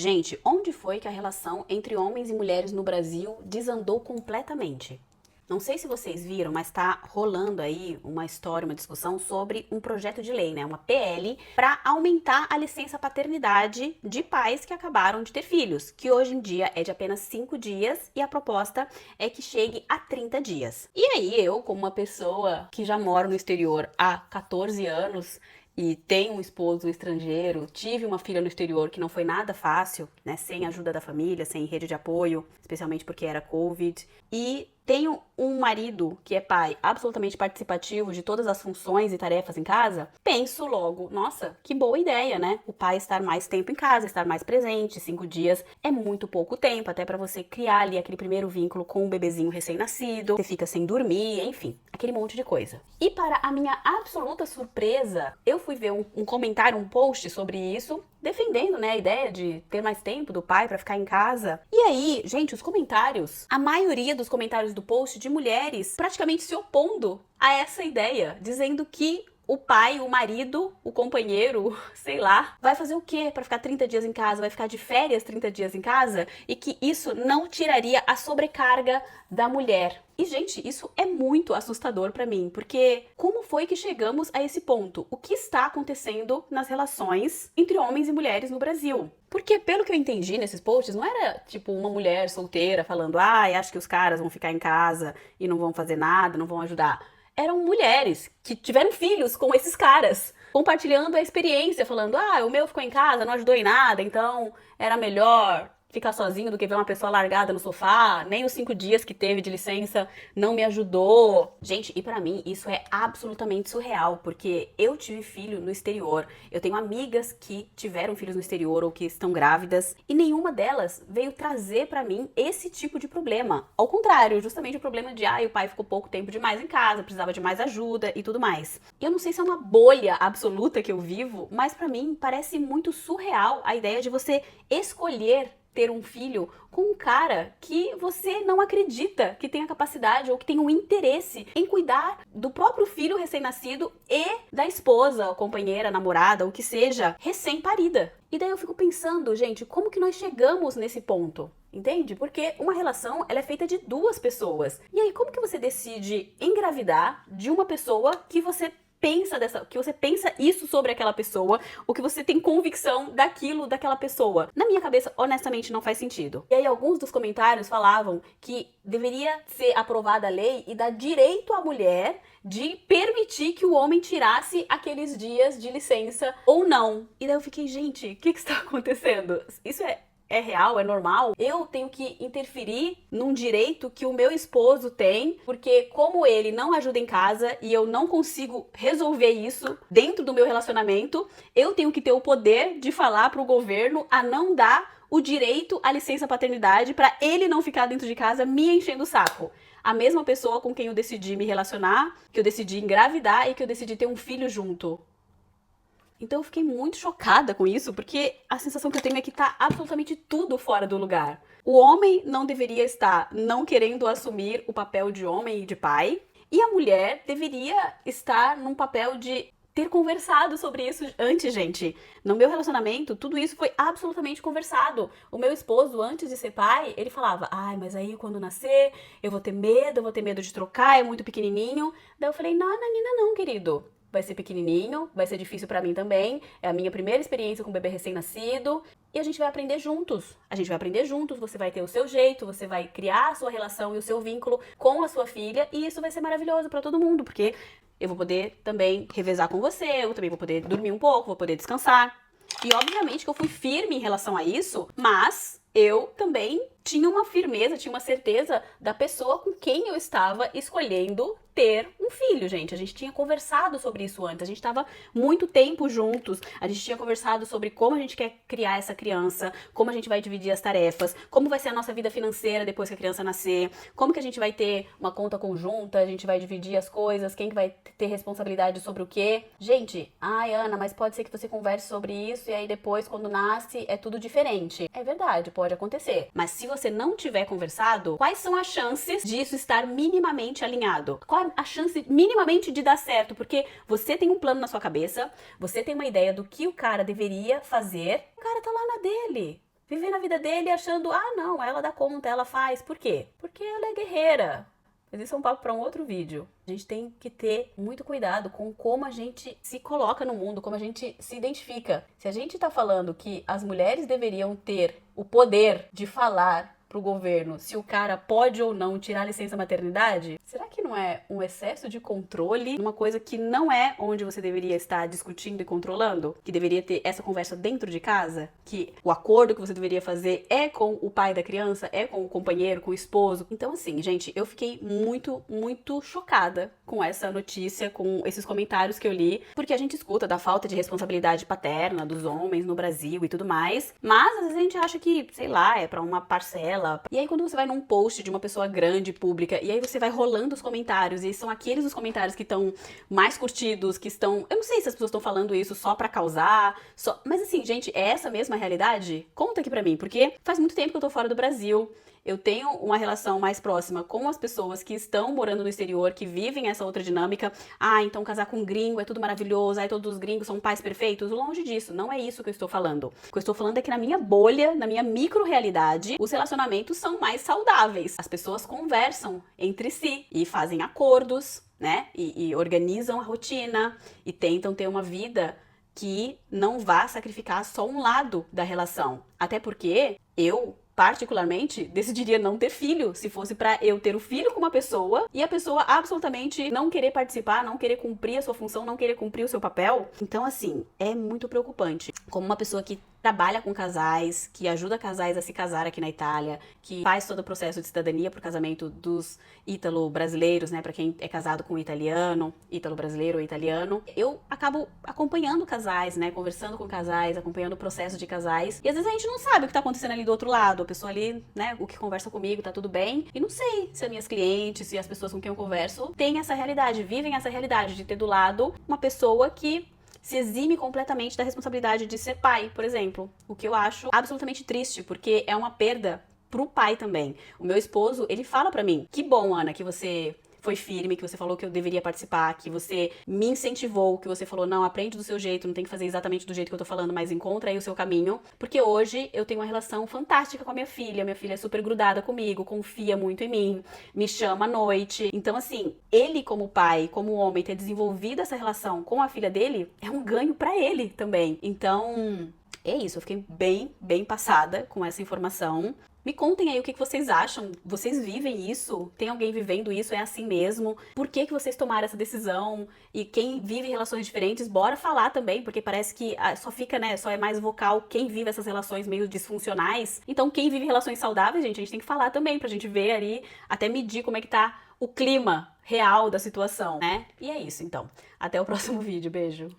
Gente, onde foi que a relação entre homens e mulheres no Brasil desandou completamente? Não sei se vocês viram, mas tá rolando aí uma história, uma discussão sobre um projeto de lei, né? Uma PL, para aumentar a licença paternidade de pais que acabaram de ter filhos, que hoje em dia é de apenas 5 dias e a proposta é que chegue a 30 dias. E aí eu, como uma pessoa que já mora no exterior há 14 anos, e tenho um esposo estrangeiro, tive uma filha no exterior que não foi nada fácil, né, sem ajuda da família, sem rede de apoio, especialmente porque era Covid, e tenho um marido que é pai absolutamente participativo de todas as funções e tarefas em casa, penso logo, nossa, que boa ideia, né? O pai estar mais tempo em casa, estar mais presente, 5 dias é muito pouco tempo, até para você criar ali aquele primeiro vínculo com um bebezinho recém-nascido, você fica sem dormir, enfim, aquele monte de coisa. E para a minha absoluta surpresa, eu fui ver um comentário, um post sobre isso, defendendo, né, a ideia de ter mais tempo do pai pra ficar em casa. E aí, gente, os comentários, a maioria dos comentários do post de mulheres praticamente se opondo a essa ideia, dizendo que o pai, o marido, o companheiro, sei lá, vai fazer o quê para ficar 30 dias em casa? Vai ficar de férias 30 dias em casa? E que isso não tiraria a sobrecarga da mulher. E, gente, isso é muito assustador pra mim, porque como foi que chegamos a esse ponto? O que está acontecendo nas relações entre homens e mulheres no Brasil? Porque, pelo que eu entendi nesses posts, não era tipo uma mulher solteira falando, acho que os caras vão ficar em casa e não vão fazer nada, não vão ajudar. Eram mulheres que tiveram filhos com esses caras, compartilhando a experiência, falando, o meu ficou em casa, não ajudou em nada, então era melhor ficar sozinho do que ver uma pessoa largada no sofá, nem os 5 dias que teve de licença não me ajudou. Gente, e pra mim isso é absolutamente surreal, porque eu tive filho no exterior, eu tenho amigas que tiveram filhos no exterior ou que estão grávidas, e nenhuma delas veio trazer pra mim esse tipo de problema. Ao contrário, justamente o problema de, o pai ficou pouco tempo demais em casa, precisava de mais ajuda e tudo mais. Eu não sei se é uma bolha absoluta que eu vivo, mas pra mim parece muito surreal a ideia de você escolher ter um filho com um cara que você não acredita que tenha capacidade ou que tenha um interesse em cuidar do próprio filho recém-nascido e da esposa, companheira, namorada, o que seja, recém-parida. E daí eu fico pensando, gente, como que nós chegamos nesse ponto? Entende? Porque uma relação, ela é feita de duas pessoas. E aí, como que você decide engravidar de uma pessoa que você pensa isso sobre aquela pessoa, ou que você tem convicção daquela pessoa? Na minha cabeça, honestamente, não faz sentido. E aí alguns dos comentários falavam que deveria ser aprovada a lei e dar direito à mulher de permitir que o homem tirasse aqueles dias de licença ou não. E daí eu fiquei, gente, o que está acontecendo? Isso é real, é normal? Eu tenho que interferir num direito que o meu esposo tem, porque como ele não ajuda em casa e eu não consigo resolver isso dentro do meu relacionamento, eu tenho que ter o poder de falar pro governo a não dar o direito à licença paternidade para ele não ficar dentro de casa me enchendo o saco. A mesma pessoa com quem eu decidi me relacionar, que eu decidi engravidar e que eu decidi ter um filho junto. Então eu fiquei muito chocada com isso, porque a sensação que eu tenho é que tá absolutamente tudo fora do lugar. O homem não deveria estar não querendo assumir o papel de homem e de pai, e a mulher deveria estar num papel de ter conversado sobre isso antes, gente. No meu relacionamento, tudo isso foi absolutamente conversado. O meu esposo, antes de ser pai, ele falava, mas aí quando nascer, eu vou ter medo de trocar, é muito pequenininho. Daí eu falei, não, Nanina, não, querido. Vai ser pequenininho, vai ser difícil pra mim também. É a minha primeira experiência com um bebê recém-nascido. E a gente vai aprender juntos. A gente vai aprender juntos, você vai ter o seu jeito, você vai criar a sua relação e o seu vínculo com a sua filha. E isso vai ser maravilhoso pra todo mundo, porque eu vou poder também revezar com você, eu também vou poder dormir um pouco, vou poder descansar. E obviamente que eu fui firme em relação a isso, mas eu também tinha uma firmeza, tinha uma certeza da pessoa com quem eu estava escolhendo ter um filho, gente. A gente tinha conversado sobre isso antes, a gente estava muito tempo juntos, a gente tinha conversado sobre como a gente quer criar essa criança, como a gente vai dividir as tarefas, como vai ser a nossa vida financeira depois que a criança nascer, como que a gente vai ter uma conta conjunta, a gente vai dividir as coisas, quem que vai ter responsabilidade sobre o quê. Gente, Ana, mas pode ser que você converse sobre isso e aí depois, quando nasce, é tudo diferente. É verdade, pode acontecer. Mas se você não tiver conversado, quais são as chances disso estar minimamente alinhado? Qual a chance minimamente de dar certo? Porque você tem um plano na sua cabeça, você tem uma ideia do que o cara deveria fazer, o cara tá lá na dele. vivendo a vida dele achando, ah não, ela dá conta, ela faz. Por quê? Porque ela é guerreira. Mas isso é um papo para um outro vídeo. A gente tem que ter muito cuidado com como a gente se coloca no mundo, como a gente se identifica. Se a gente tá falando que as mulheres deveriam ter o poder de falar pro governo se o cara pode ou não tirar a licença maternidade, será que não é um excesso de controle, uma coisa que não é onde você deveria estar discutindo e controlando? Que deveria ter essa conversa dentro de casa? Que o acordo que você deveria fazer é com o pai da criança, é com o companheiro, com o esposo? Então assim, gente, eu fiquei muito chocada com essa notícia, com esses comentários que eu li, porque a gente escuta da falta de responsabilidade paterna dos homens no Brasil e tudo mais, mas às vezes a gente acha que, sei lá, é pra uma parcela. E aí quando você vai num post de uma pessoa grande, pública, e aí você vai rolando os comentários, e são aqueles os comentários que estão mais curtidos, que estão... Eu não sei se as pessoas estão falando isso só pra causar, mas assim, gente, é essa mesma realidade? Conta aqui pra mim, porque faz muito tempo que eu tô fora do Brasil. Eu tenho uma relação mais próxima com as pessoas que estão morando no exterior, que vivem essa outra dinâmica. Ah, então casar com um gringo é tudo maravilhoso, aí todos os gringos são pais perfeitos. Longe disso, não é isso que eu estou falando. O que eu estou falando é que na minha bolha, na minha micro-realidade, os relacionamentos são mais saudáveis. As pessoas conversam entre si e fazem acordos, né? E organizam a rotina e tentam ter uma vida que não vá sacrificar só um lado da relação. Até porque eu particularmente, decidiria não ter filho, se fosse pra eu ter o filho com uma pessoa e a pessoa absolutamente não querer participar, não querer cumprir a sua função, não querer cumprir o seu papel. Então, assim, é muito preocupante. Como uma pessoa que trabalha com casais, que ajuda casais a se casar aqui na Itália, que faz todo o processo de cidadania pro casamento dos ítalo-brasileiros, né, pra quem é casado com um italiano, ítalo-brasileiro ou italiano, eu acabo acompanhando casais, né, conversando com casais, acompanhando o processo de casais, e às vezes a gente não sabe o que tá acontecendo ali do outro lado, a pessoa ali, né, o que conversa comigo tá tudo bem, e não sei se as minhas clientes, se as pessoas com quem eu converso têm essa realidade, vivem essa realidade de ter do lado uma pessoa que se exime completamente da responsabilidade de ser pai, por exemplo. O que eu acho absolutamente triste, porque é uma perda pro pai também. O meu esposo, ele fala pra mim, que bom, Ana, que você foi firme, que você falou que eu deveria participar, que você me incentivou, que você falou, não, aprende do seu jeito, não tem que fazer exatamente do jeito que eu tô falando, mas encontra aí o seu caminho, porque hoje eu tenho uma relação fantástica com a minha filha é super grudada comigo, confia muito em mim, me chama à noite, então assim, ele como pai, como homem, ter desenvolvido essa relação com a filha dele, é um ganho pra ele também, então... É isso, eu fiquei bem passada com essa informação. Me contem aí o que vocês acham. Vocês vivem isso? Tem alguém vivendo isso? É assim mesmo? Por que vocês tomaram essa decisão? E quem vive relações diferentes, bora falar também, porque parece que só fica, né, só é mais vocal quem vive essas relações meio disfuncionais. Então quem vive relações saudáveis, gente, a gente tem que falar também, pra gente ver ali, até medir como é que tá o clima real da situação, né? E é isso, então. Até o próximo vídeo. Beijo!